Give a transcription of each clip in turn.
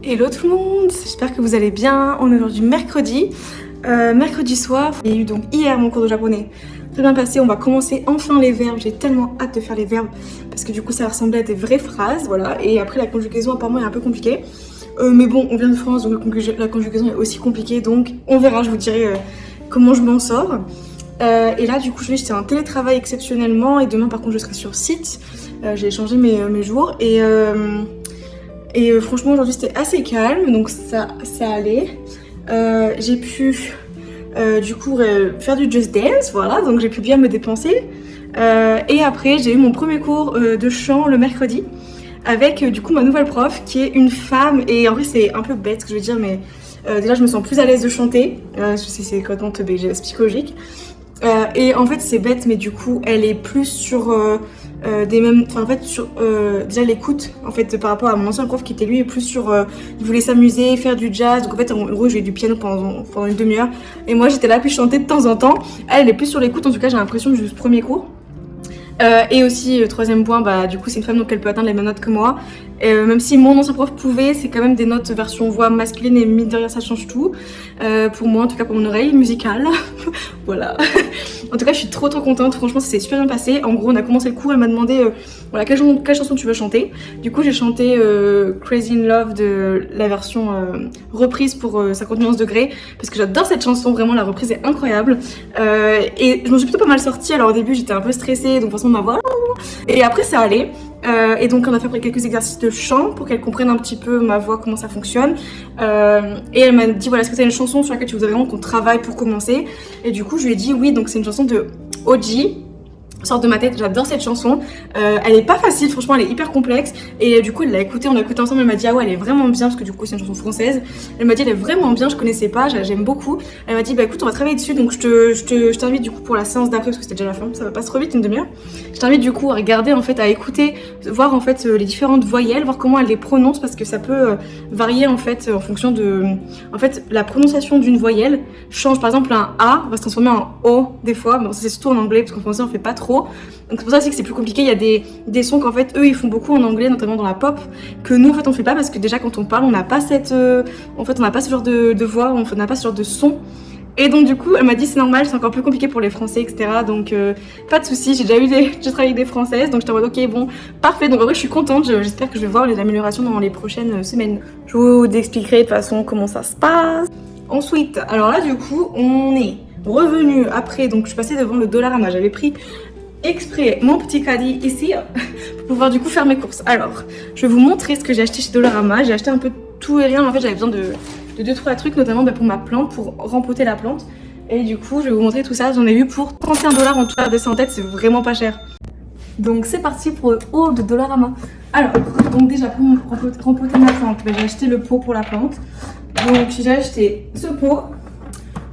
Hello tout le monde, j'espère que vous allez bien. On est aujourd'hui mercredi soir. Il y a eu donc hier mon cours de japonais. Très bien passé, on va commencer enfin les verbes. J'ai tellement hâte de faire les verbes parce que du coup ça ressemblait à des vraies phrases, voilà. Et après la conjugaison apparemment est un peu compliquée. Mais bon, on vient de France donc la conjugaison est aussi compliquée, donc on verra, je vous dirai comment je m'en sors. Et là du coup j'étais en télétravail exceptionnellement et demain par contre je serai sur site. J'ai changé mes jours et franchement aujourd'hui c'était assez calme donc ça allait. J'ai pu du coup faire du Just Dance, voilà, donc j'ai pu bien me dépenser. Et après j'ai eu mon premier cours de chant le mercredi avec du coup ma nouvelle prof qui est une femme et en vrai c'est un peu bête ce que je veux dire mais déjà je me sens plus à l'aise de chanter, je sais c'est complètement psychologique. Et en fait c'est bête mais du coup elle est plus sur des mêmes, enfin en fait sur déjà l'écoute en fait par rapport à mon ancien prof qui était lui plus sur il voulait s'amuser, faire du jazz, donc en fait en gros j'ai eu du piano pendant une demi-heure et moi j'étais là puis je chantais de temps en temps. Elle est plus sur l'écoute en tout cas j'ai l'impression du premier cours. Et aussi troisième point, bah du coup c'est une femme donc elle peut atteindre les mêmes notes que moi. Même si mon ancien prof pouvait, c'est quand même des notes version voix masculine et mine de rien ça change tout. Pour moi en tout cas pour mon oreille musicale. Voilà. En tout cas je suis trop contente, franchement ça s'est super bien passé. En gros on a commencé le cours, elle m'a demandé voilà quelle chanson tu veux chanter. Du coup j'ai chanté Crazy in Love de la version reprise pour 50 nuances degrés parce que j'adore cette chanson, vraiment la reprise est incroyable. Et je m'en suis plutôt pas mal sortie, alors au début j'étais un peu stressée donc forcément ma voix et après ça allait. Et donc on a fait après quelques exercices de chant pour qu'elle comprenne un petit peu ma voix, comment ça fonctionne. Et elle m'a dit voilà, est-ce que tu as une chanson sur laquelle tu voudrais vraiment qu'on travaille pour commencer? Et du coup je lui ai dit oui, donc c'est une chanson de Oji. Sort de ma tête, j'adore cette chanson. Elle est pas facile, franchement elle est hyper complexe. Et du coup elle l'a écoutée, on a écouté ensemble, elle m'a dit ah ouais elle est vraiment bien parce que du coup c'est une chanson française. Elle m'a dit elle est vraiment bien, je connaissais pas, j'aime beaucoup. Elle m'a dit bah écoute on va travailler dessus donc je t'invite du coup pour la séance d'après parce que c'était déjà la fin, ça va pas trop vite une demi-heure. Je t'invite du coup à regarder en fait, à écouter, voir en fait les différentes voyelles, voir comment elle les prononce parce que ça peut varier en fait en fonction de... En fait la prononciation d'une voyelle change, par exemple un A va se transformer en O des fois, bon c'est surtout en anglais parce qu'en français on fait pas trop. Donc c'est pour ça aussi que c'est plus compliqué, il y a des sons qu'en fait eux ils font beaucoup en anglais, notamment dans la pop, que nous en fait on fait pas parce que déjà quand on parle on n'a pas cette... en fait on n'a pas ce genre de voix, on n'a pas ce genre de son. Et donc du coup elle m'a dit c'est normal, c'est encore plus compliqué pour les français etc. Donc pas de soucis, j'ai travaillé avec des françaises donc j'étais en mode ok bon parfait. Donc en vrai je suis contente, j'espère que je vais voir les améliorations dans les prochaines semaines. Je vous expliquerai de toute façon comment ça se passe. Ensuite alors là du coup on est revenu après, donc je suis passée devant le Dollarama, j'avais pris exprès mon petit caddie ici pour pouvoir du coup faire mes courses. Alors je vais vous montrer ce que j'ai acheté chez Dollarama. J'ai acheté un peu tout et rien, en fait j'avais besoin de 2-3 trucs, notamment pour ma plante, pour rempoter la plante. Et du coup je vais vous montrer tout ça, j'en ai eu pour 31 $ en tout, à descendre en tête, c'est vraiment pas cher. Donc c'est parti pour le haul de Dollarama. Alors donc déjà pour rempoter ma plante, j'ai acheté le pot pour la plante. Donc j'ai acheté ce pot.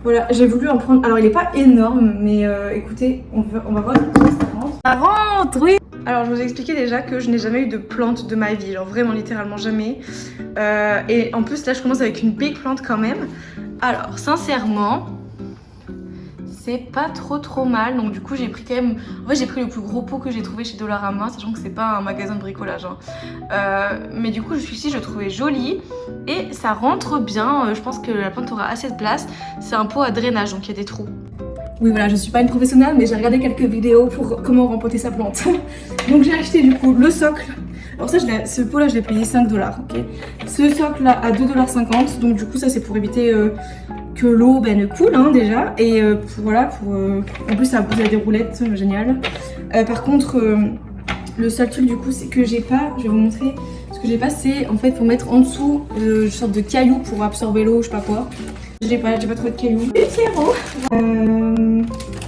Voilà, j'ai voulu en prendre. Alors il est pas énorme, mais écoutez, on va voir comment ça rentre. Ça rentre, oui. Alors je vous ai expliqué déjà que je n'ai jamais eu de plante de ma vie, genre vraiment littéralement jamais. Et en plus là je commence avec une big plante quand même. Alors sincèrement, c'est pas trop mal. Donc du coup j'ai pris quand même... En fait j'ai pris le plus gros pot que j'ai trouvé chez Dollarama, sachant que c'est pas un magasin de bricolage hein. Mais du coup celui-ci je le trouvais joli et ça rentre bien. Je pense que la plante aura assez de place. C'est un pot à drainage donc il y a des trous. Oui voilà, je suis pas une professionnelle mais j'ai regardé quelques vidéos pour comment rempoter sa plante. Donc j'ai acheté du coup le socle. Alors ça, ce pot là je l'ai payé 5 $, ok. Ce socle là à 2,50 $, donc du coup ça c'est pour éviter que l'eau ne coule hein, déjà. Et voilà, en plus ça a des roulettes, génial. Par contre, le seul truc du coup c'est que j'ai pas, je vais vous montrer, ce que j'ai pas c'est en fait pour mettre en dessous une sorte de caillou pour absorber l'eau, je sais pas quoi. J'ai pas trop de cailloux. Et terreau.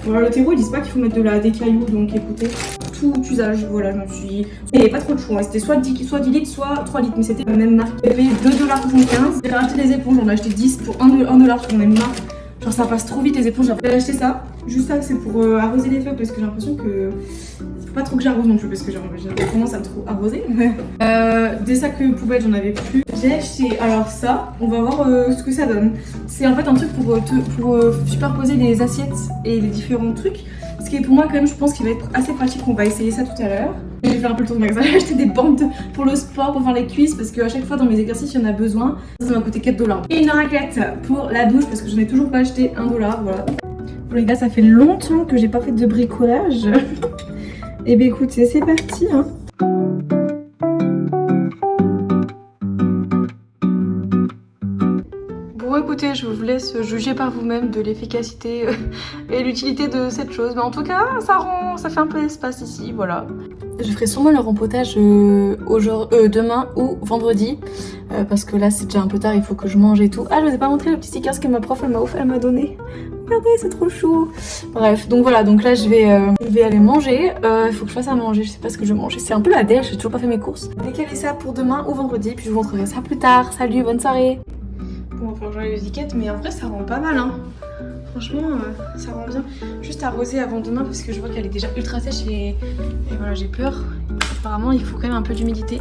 Voilà, le terreau ils disent pas qu'il faut mettre des cailloux, donc écoutez, tout usage, voilà, je me suis... Il n'y avait pas trop de choix, c'était soit 10 litres, soit 3 litres, mais c'était la même marque. Il y avait 2,75 $. J'ai acheté des éponges, j'en ai acheté 10 pour 1 $ parce qu'on aime marre. Genre ça passe trop vite les éponges, j'ai acheté ça. Juste ça c'est pour arroser les feuilles parce que j'ai l'impression que... Faut pas trop que j'arrose non plus parce que j'ai tendance à trop arroser. Des sacs poubelles j'en avais plus. J'ai acheté alors ça, on va voir ce que ça donne. C'est en fait un truc pour superposer les assiettes et les différents trucs. Ce qui est pour moi quand même je pense qu'il va être assez pratique, on va essayer ça tout à l'heure. J'ai faire un peu le tour de magasin. J'ai acheté des bandes pour le sport, pour faire les cuisses, parce qu'à chaque fois dans mes exercices, il y en a besoin. Ça m'a coûté 4 $. Et une raclette pour la douche, parce que je n'ai toujours pas acheté 1 $. Voilà. Bon, les gars, ça fait longtemps que j'ai pas fait de bricolage. Et bien écoutez, c'est parti. Hein. Bon écoutez, je vous laisse juger par vous-même de l'efficacité et l'utilité de cette chose. Mais en tout cas, ça fait un peu d'espace ici, voilà. Je ferai sûrement le rempotage demain ou vendredi. Parce que là c'est déjà un peu tard, il faut que je mange et tout. Ah, je vous ai pas montré le petit sticker que ma prof elle m'a donné. Regardez, c'est trop chou. Bref, donc voilà, donc là je vais aller manger. Il faut que je fasse à manger, je sais pas ce que je vais manger. C'est un peu la dèche, j'ai toujours pas fait mes courses. Je vais caler ça pour demain ou vendredi, puis je vous montrerai ça plus tard. Salut, bonne soirée. Bon, enfin j'enlève les étiquettes, mais en vrai ça rend pas mal, hein. Franchement, ça rend bien. Juste arroser avant demain parce que je vois qu'elle est déjà ultra sèche et voilà, j'ai peur. Apparemment, il faut quand même un peu d'humidité.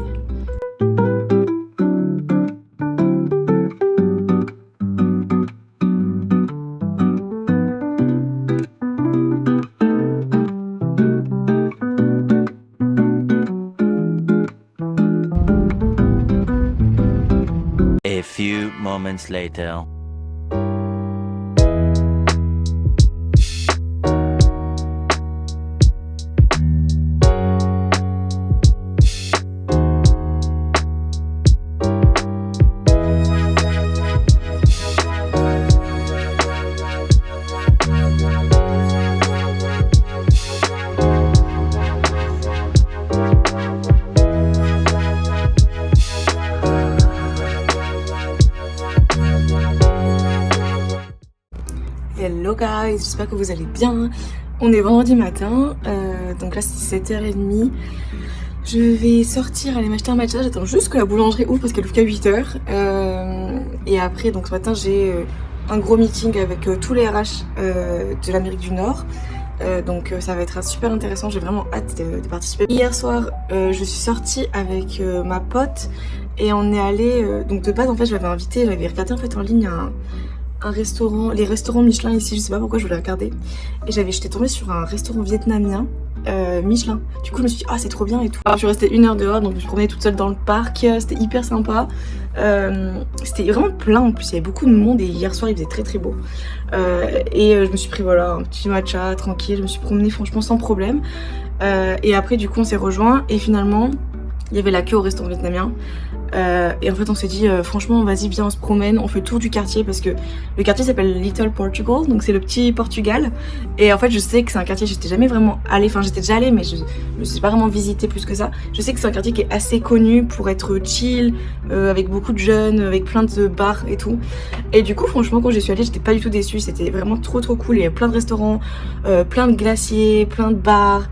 A few moments later. Hello guys, j'espère que vous allez bien. On est vendredi matin, donc là c'est 7h30. Je vais sortir, aller m'acheter un matcha. J'attends juste que la boulangerie ouvre parce qu'elle ouvre qu'à 8h. Et après, donc ce matin j'ai un gros meeting avec tous les RH de l'Amérique du Nord. Donc ça va être super intéressant, j'ai vraiment hâte de participer. Hier soir, je suis sortie avec ma pote et on est allé... donc de base en fait j'avais regardé en fait en ligne un restaurant, les restaurants Michelin ici, je sais pas pourquoi je voulais regarder. Et j'étais tombée sur un restaurant vietnamien Michelin. Du coup je me suis dit ah c'est trop bien et tout. Alors, je suis restée 1 heure dehors, donc je me promenais toute seule dans le parc, c'était hyper sympa. C'était vraiment plein en plus, il y avait beaucoup de monde et hier soir il faisait très très beau. Je me suis pris voilà un petit matcha tranquille, je me suis promenée franchement sans problème. Et après du coup on s'est rejoints et finalement il y avait la queue au restaurant vietnamien. Et en fait on s'est dit franchement vas-y viens on se promène, on fait le tour du quartier parce que le quartier s'appelle Little Portugal, donc c'est le petit Portugal. Et en fait je sais que c'est un quartier, j'étais jamais vraiment allée, enfin j'étais déjà allée mais je me suis pas vraiment visité plus que ça. Je sais que c'est un quartier qui est assez connu pour être chill, avec beaucoup de jeunes, avec plein de bars et tout. Et du coup franchement quand j'y suis allée j'étais pas du tout déçue, c'était vraiment trop cool, il y avait plein de restaurants, plein de glaciers, plein de bars,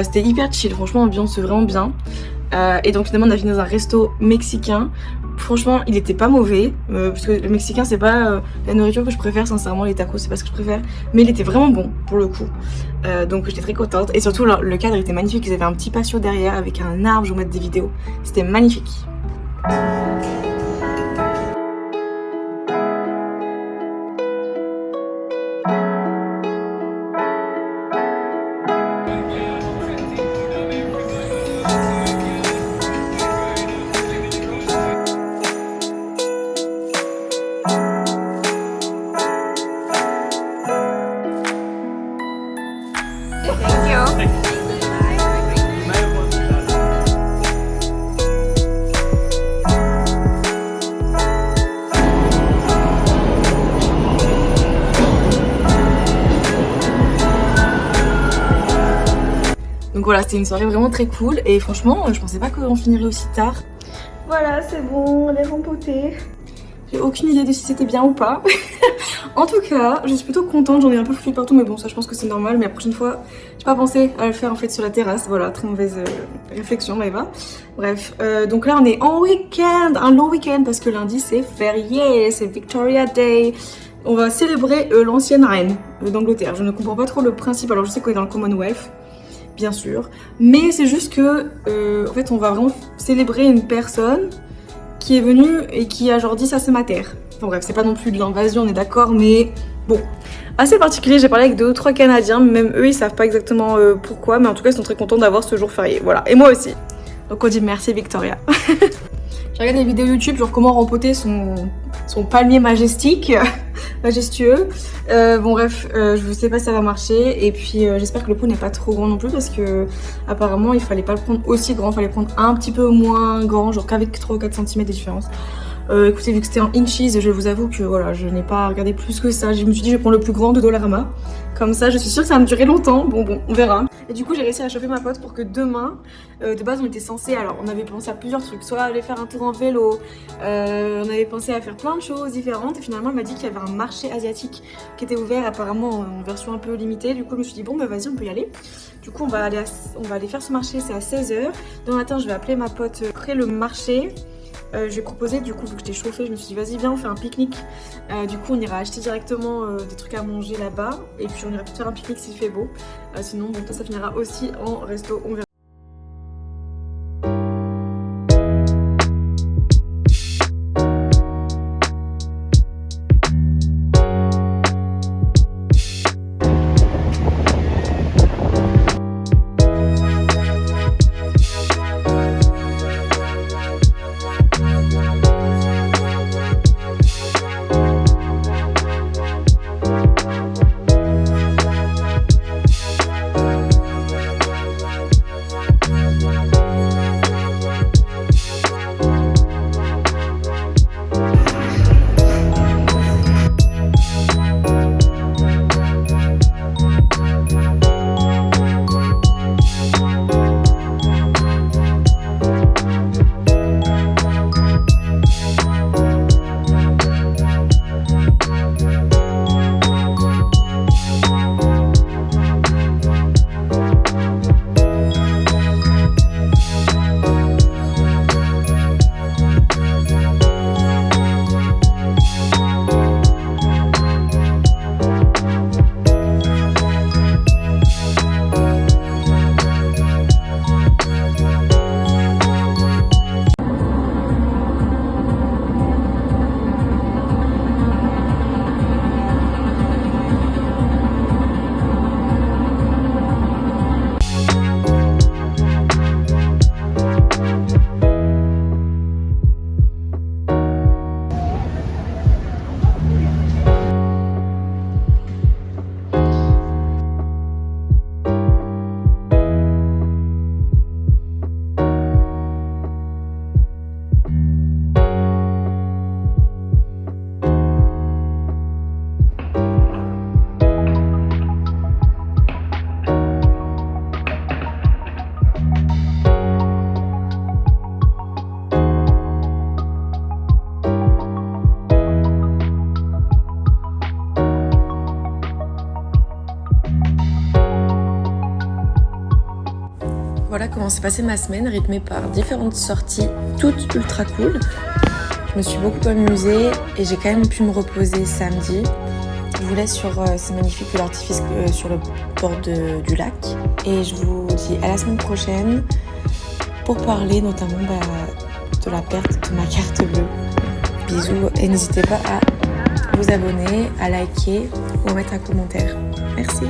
c'était hyper chill, franchement ambiance vraiment bien. Et donc finalement on a fini dans un resto mexicain. Franchement il était pas mauvais, parce que le mexicain c'est pas la nourriture que je préfère, sincèrement les tacos c'est pas ce que je préfère. Mais il était vraiment bon pour le coup, donc j'étais très contente. Et surtout le cadre était magnifique, ils avaient un petit patio derrière avec un arbre, je vais vous mettre des vidéos, c'était magnifique. Donc voilà, c'était une soirée vraiment très cool et franchement, je pensais pas qu'on finirait aussi tard. Voilà, c'est bon, on est rempoté. J'ai aucune idée de si c'était bien ou pas. En tout cas, je suis plutôt contente, j'en ai un peu foutu partout, mais bon, ça je pense que c'est normal. Mais la prochaine fois, j'ai pas pensé à le faire en fait sur la terrasse. Voilà, très mauvaise réflexion, mais va. Bref, donc là on est en week-end, un long week-end parce que lundi c'est férié, c'est Victoria Day. On va célébrer l'ancienne reine d'Angleterre. Je ne comprends pas trop le principe, alors je sais qu'on est dans le Commonwealth. Bien sûr, mais c'est juste que en fait on va vraiment célébrer une personne qui est venue et qui a genre dit ça c'est ma terre. Enfin bref, c'est pas non plus de l'invasion, on est d'accord, mais Bon, assez particulier, j'ai parlé avec 2 ou 3 Canadiens, même eux ils savent pas exactement pourquoi, mais en tout cas ils sont très contents d'avoir ce jour férié, voilà, et moi aussi. Donc on dit merci Victoria. Je regarde des vidéos YouTube sur comment rempoter son palmier majestueux. Bon bref, je sais pas si ça va marcher et puis j'espère que le pot n'est pas trop grand non plus parce que apparemment il fallait pas le prendre aussi grand, il fallait prendre un petit peu moins grand, genre qu'avec 3 ou 4 cm de différence. Écoutez, vu que c'était en inches, je vous avoue que voilà, je n'ai pas regardé plus que ça. Je me suis dit je vais prendre le plus grand de Dollarama. Comme ça, je suis sûre que ça va me durer longtemps. Bon, on verra. Et du coup, j'ai réussi à chauffer ma pote pour que demain, de base, on était censé. Alors, on avait pensé à plusieurs trucs. Soit aller faire un tour en vélo, on avait pensé à faire plein de choses différentes. Et finalement, elle m'a dit qu'il y avait un marché asiatique qui était ouvert, apparemment en version un peu limitée. Du coup, je me suis dit, bon, bah vas-y, on peut y aller. Du coup, on va aller faire ce marché. C'est à 16h. Demain matin, je vais appeler ma pote après le marché. Je lui ai proposé, du coup, vu que j'étais chauffée, je me suis dit, vas-y, viens, on fait un pique-nique. Du coup, on ira acheter directement des trucs à manger là-bas. Et puis, on ira peut-être faire un pique-nique s'il fait beau. Sinon, bon, ça finira aussi en resto, on verra. Voilà comment s'est passée ma semaine, rythmée par différentes sorties, toutes ultra cool. Je me suis beaucoup amusée et j'ai quand même pu me reposer samedi. Je vous laisse sur ces magnifiques feux d'artifice sur le bord du lac. Et je vous dis à la semaine prochaine pour parler notamment de la perte de ma carte bleue. Bisous et n'hésitez pas à vous abonner, à liker ou à mettre un commentaire. Merci.